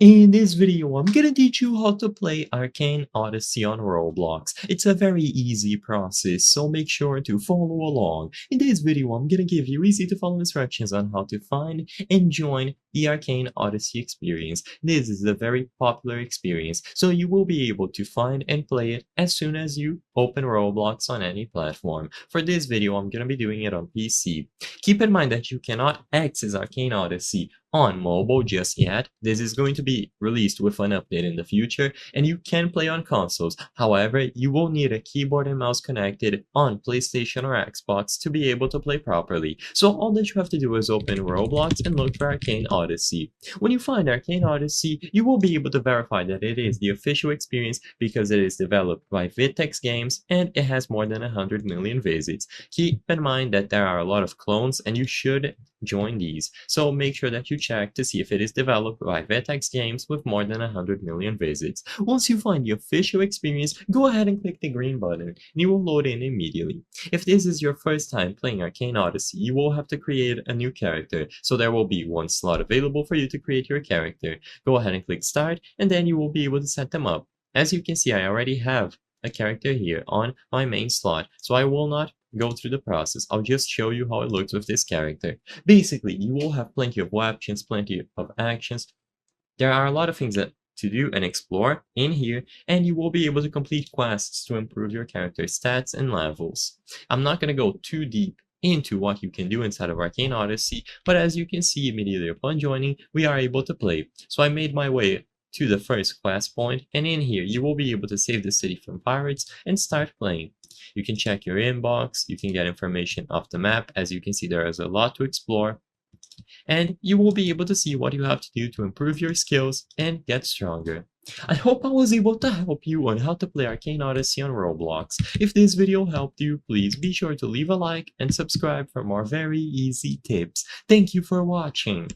In this video, I'm gonna teach you how to play Arcane Odyssey on Roblox. It's a very easy process, so make sure to follow along. In this video, I'm gonna give you easy to follow instructions on how to find and join the Arcane Odyssey experience. This is a very popular experience, so you will be able to find and play it as soon as you open Roblox on any platform. For this video, I'm gonna be doing it on PC. Keep in mind that you cannot access Arcane Odyssey on mobile just yet. This is going to be released with an update in the future, and you can play on consoles. However, you will need a keyboard and mouse connected on PlayStation or Xbox to be able to play properly. So all that you have to do is open Roblox and look for Arcane Odyssey. When you find Arcane Odyssey, you will be able to verify that it is the official experience because it is developed by Vitex Games and it has more than 100 million visits. Keep in mind that there are a lot of clones and you should join these, so make sure that you check to see if it is developed by Vitex Games with more than 100 million visits. Once you find the official experience, go ahead and click the green button and you will load in immediately. If this is your first time playing Arcane Odyssey, you will have to create a new character, so there will be one slot available for you to create your character. Go ahead and click start and then you will be able to set them up. As you can see, I already have a character here on my main slot, so I will not go through the process. I'll just show you how it looks with this character. Basically, you will have plenty of weapons, plenty of actions. There are a lot of things to do and explore in here, and you will be able to complete quests to improve your character's stats and levels. I'm not going to go too deep into what you can do inside of Arcane Odyssey, but as you can see immediately upon joining, we are able to play. So I made my way to the first quest point, and in here you will be able to save the city from pirates and start playing. You can check your inbox, you can get information off the map. As you can see, there is a lot to explore, and you will be able to see what you have to do to improve your skills and get stronger. I hope I was able to help you on how to play Arcane Odyssey on Roblox. If this video helped you, please be sure to leave a like and subscribe for more very easy tips. Thank you for watching.